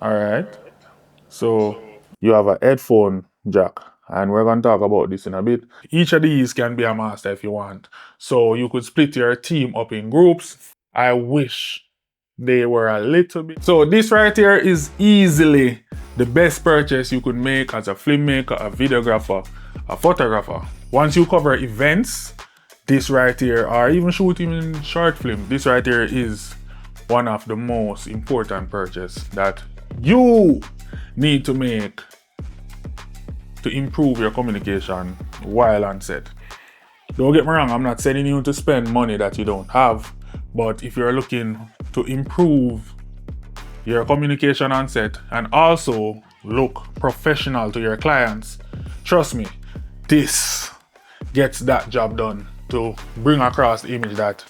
All right. So you have a headphone jack, and we're going to talk about this in a bit. Each of these can be a master if you want. So you could split your team up in groups. I wish they were a little bit. So this right here is easily the best purchase you could make as a filmmaker, a videographer, a photographer. Once you cover events, this right here, or even shooting in short film, this right here is one of the most important purchases that you need to make to improve your communication while on set. Don't get me wrong, I'm not telling you to spend money that you don't have, but if you're looking to improve your communication on set and also look professional to your clients, trust me, this gets that job done to bring across the image that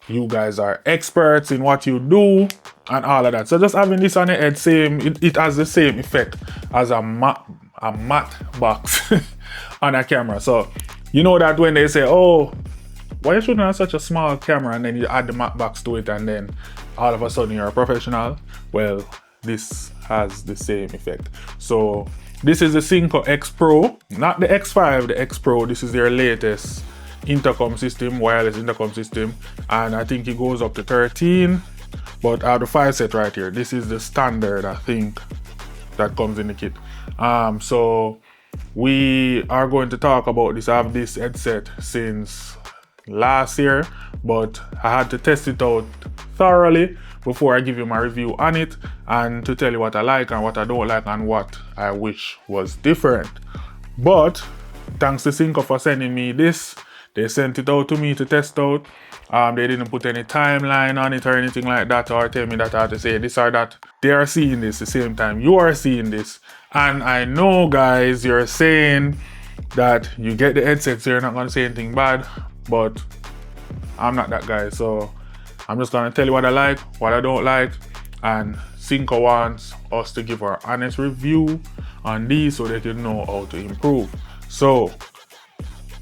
you guys are experts in what you do and all of that. So just having this on the head, it has the same effect as a matte box on a camera. So you know that when they say, oh, why you shooting on such a small camera, and then you add the matte box to it and then all of a sudden you're a professional? Well, this has the same effect. So this is the Synco X Pro, not the X5, the X Pro. This is their latest intercom system, wireless intercom system, and I think it goes up to 13, but I have the 5 set right here. This is the standard, I think, that comes in the kit. So we are going to talk about this. I have this headset since last year, but I had to test it out thoroughly before I give you my review on it, and to tell you what I like and what I don't like and what I wish was different. But thanks to Synco for sending me this. They sent it out to me to test out. They didn't put any timeline on it or anything like that, or tell me that I have to say this or that. They are seeing this the same time you are seeing this. And I know, guys, you're saying that you get the headset, so you're not going to say anything bad, but I'm not that guy. So I'm just going to tell you what I like, what I don't like, and Synco wants us to give our honest review on these so they can know how to improve. So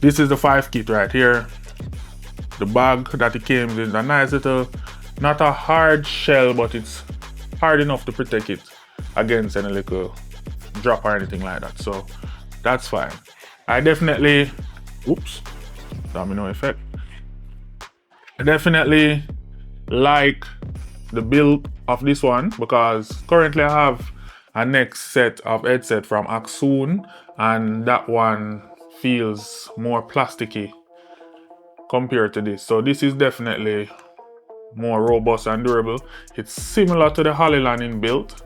this is the 5 kit right here. The bag that it came in is a nice little, not a hard shell, but it's hard enough to protect it against any little drop or anything like that. So that's fine. I definitely, oops, domino effect. I definitely like the build of this one because currently I have a next set of headset from Axoon, and that one feels more plasticky compared to this. So this is definitely more robust and durable. It's similar to the Hollyland in build,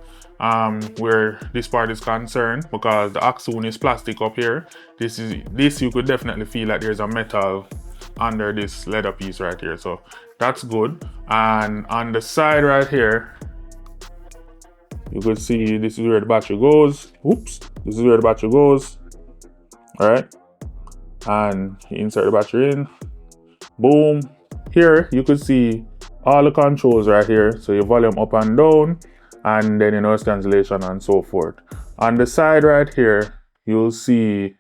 where this part is concerned, because the Axoon is plastic up here. This you could definitely feel like there's a metal under this leather piece right here. So that's good. And on the side right here, you could see this is where the battery goes. Oops, this is where the battery goes. All right, and you insert the battery in. Boom. Here you could see all the controls right here. So your volume up and down, and then noise cancellation and so forth. On the side right here, you'll see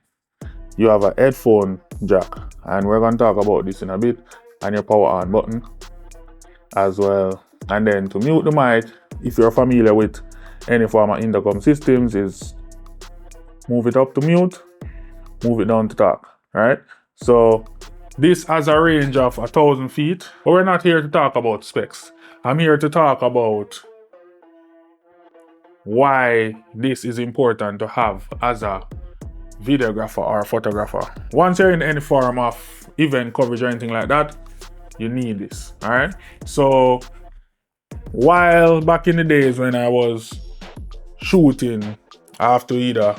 you have a headphone jack, and we're going to talk about this in a bit, and your power on button as well. And then to mute the mic, if you're familiar with any form of intercom systems, is move it up to mute, move it down to talk. All right, so this has a range of 1,000 feet, but we're not here to talk about specs. I'm here to talk about why this is important to have as a videographer or photographer. Once you're in any form of event coverage or anything like that, you need this. All right, so while back in the days when I was shooting, I have to either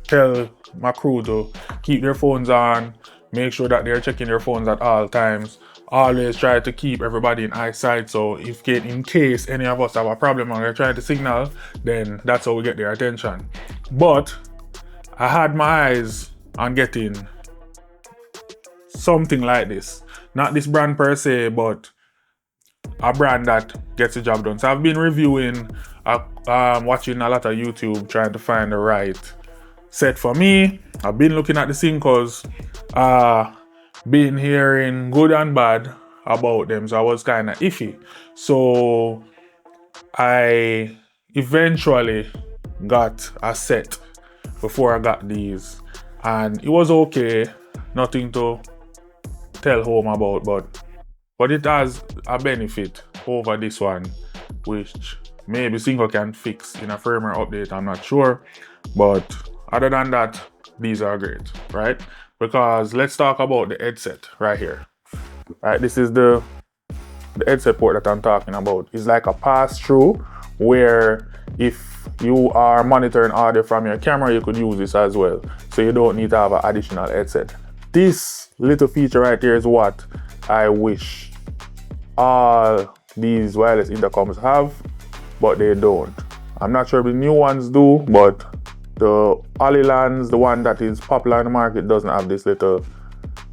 tell my crew to keep their phones on, make sure that they're checking their phones at all times, always try to keep everybody in eyesight, so in case any of us have a problem and they're trying to signal, then that's how we get their attention. But I had my eyes on getting something like this. Not this brand per se, but a brand that gets the job done. So I've been reviewing, watching a lot of YouTube, trying to find the right set for me. I've been looking at the Syncos, been hearing good and bad about them, so I was kind of iffy. So I eventually got a set before I got these, and it was okay, nothing to tell home about, but it has a benefit over this one, which maybe Synco can fix in a firmware update, I'm not sure. But other than that, these are great, right? Because let's talk about the headset right here. Right, this is the headset port that I'm talking about. It's like a pass-through where if you are monitoring audio from your camera, you could use this as well. So you don't need to have an additional headset. This little feature right here is what I wish all these wireless intercoms have, but they don't. I'm not sure if the new ones do, but the Olilans, the one that is popular in the market, doesn't have this little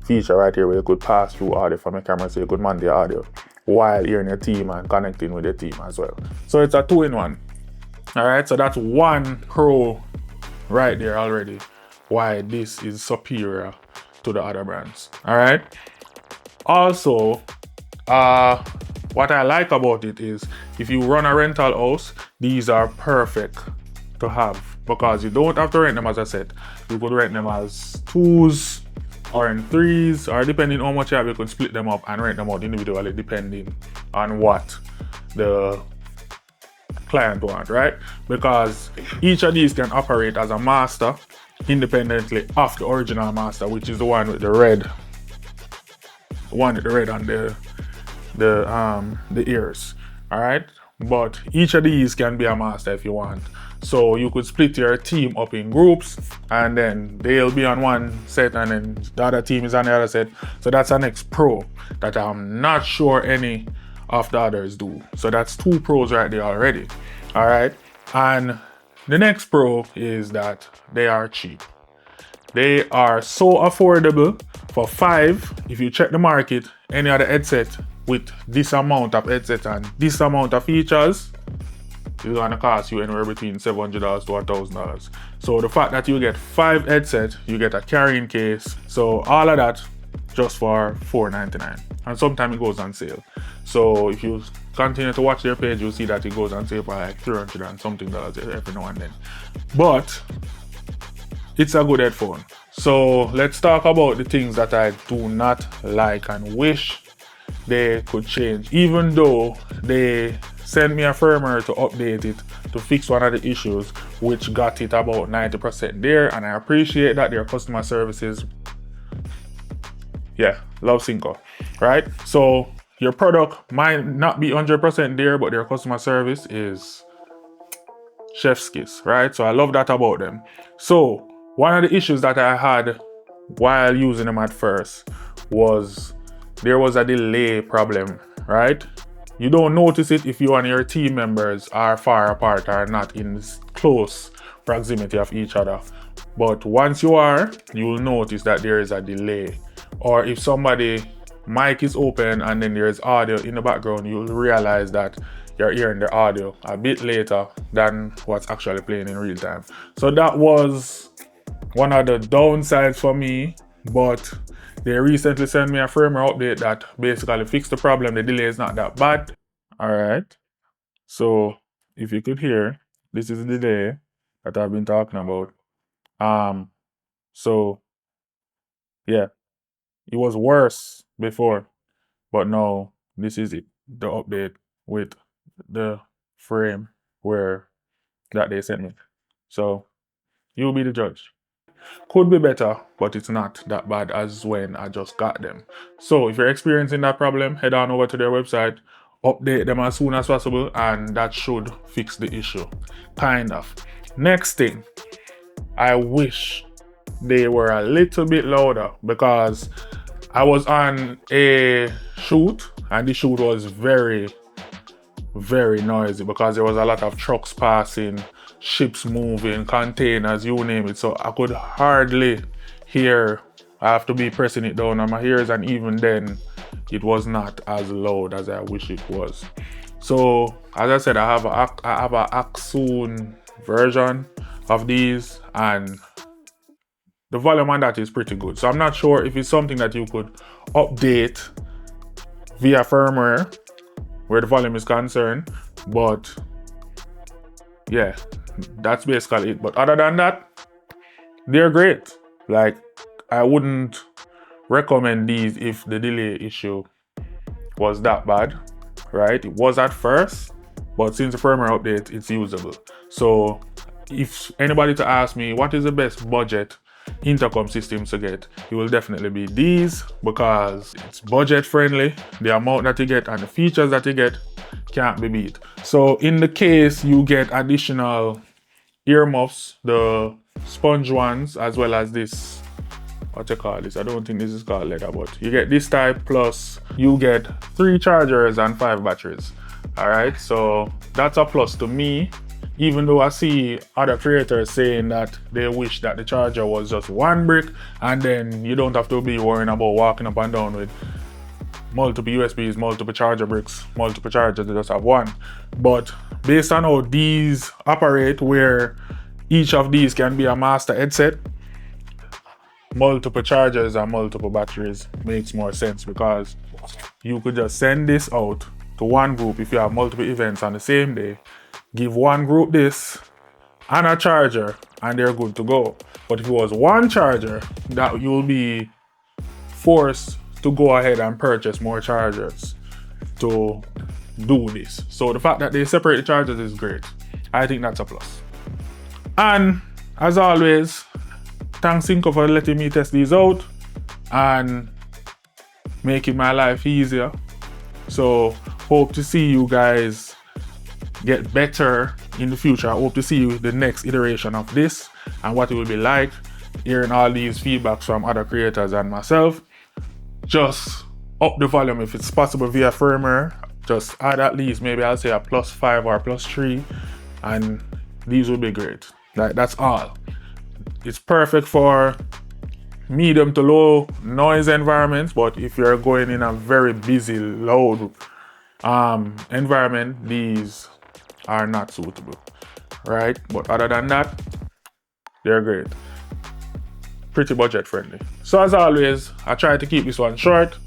feature right here where you could pass through audio from your camera, so you could monitor your audio while hearing your team and connecting with your team as well. So it's a 2-in-1. All right, so that's one pro right there already, why this is superior to the other brands. All right. Also, what I like about it is if you run a rental house, these are perfect to have because you don't have to rent them as a set. You could rent them as 2s or in 3s, or depending on how much you have, you can split them up and rent them out individually depending on what the client want, right? Because each of these can operate as a master independently of the original master, which is the one with the red, on the ears. All right, but each of these can be a master if you want. So you could split your team up in groups, and then they'll be on one set and then the other team is on the other set. So that's an X Pro that I'm not sure any of the others do. So that's 2 pros right there already. All right, and the next pro is that they are cheap. They are so affordable. For 5, if you check the market, any other headset with this amount of headset and this amount of features is gonna cost you anywhere between $700 to $1,000. So the fact that you get 5 headsets, you get a carrying case, so all of that just for $499, and sometimes it goes on sale. So if you continue to watch their page, you'll see that it goes on sale for like $300 and something every now and then. But it's a good headphone. So let's talk about the things that I do not like and wish they could change, even though they sent me a firmware to update it to fix one of the issues, which got it about 90% there, and I appreciate that. Their customer services, yeah, love Synco, right? So your product might not be 100% there, but their customer service is chef's kiss, right? So I love that about them. So one of the issues that I had while using them at first was there was a delay problem, right? You don't notice it if you and your team members are far apart or not in close proximity of each other. But once you are, you'll notice that there is a delay. Or if somebody mic is open and then there's audio in the background, you'll realize that you're hearing the audio a bit later than what's actually playing in real time. So that was one of the downsides for me, but they recently sent me a firmware update that basically fixed the problem. The delay is not that bad. All right. So if you could hear, this is the delay that I've been talking about. So yeah, it was worse before, but now this is it, the update with the frame where that they sent me. So you'll be the judge. Could be better, but it's not that bad as when I just got them. So if you're experiencing that problem, head on over to their website, update them as soon as possible, and that should fix the issue, kind of. Next thing, I wish they were a little bit louder, because I was on a shoot and the shoot was very, very noisy because there was a lot of trucks passing, ships moving, containers, you name it. So I could hardly hear. I have to be pressing it down on my ears, and even then it was not as loud as I wish it was. So as I said, I have a Axon version of these, and the volume on that is pretty good. So I'm not sure if it's something that you could update via firmware where the volume is concerned, but yeah, that's basically it. But other than that, they're great. Like, I wouldn't recommend these if the delay issue was that bad, right? It was at first, but since the firmware update, it's usable. So if anybody to ask me what is the best budget intercom systems to get, it will definitely be these, because it's budget friendly. The amount that you get and the features that you get can't be beat. So in the case you get additional earmuffs, the sponge ones, as well as this, what you call this, I don't think this is called leather, but you get this type, plus you get 3 chargers and 5 batteries. All right, so that's a plus to me, even though I see other creators saying that they wish that the charger was just 1 brick, and then you don't have to be worrying about walking up and down with multiple USBs, multiple charger bricks, multiple chargers, they just have 1. But based on how these operate, where each of these can be a master headset, multiple chargers and multiple batteries makes more sense, because you could just send this out to one group if you have multiple events on the same day, give one group this and a charger, and they're good to go. But if it was one charger, that you'll be forced to go ahead and purchase more chargers to do this. So the fact that they separate the chargers is great. I think that's a plus. And as always, thanks Synco for letting me test these out and making my life easier. So hope to see you guys get better in the future. I hope to see you with the next iteration of this and what it will be like, hearing all these feedbacks from other creators and myself. Just up the volume if it's possible via firmware. Just add at least, maybe I'll say a +5 or +3, and these will be great. Like, that's all. It's perfect for medium to low noise environments, but if you're going in a very busy, loud environment, these are not suitable, right? But other than that, they're great. Pretty budget friendly. So as always, I try to keep this one short.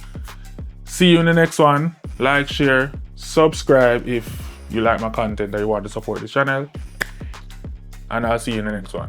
See you in the next one. Like, share, subscribe if you like my content and you want to support the channel. And I'll see you in the next one.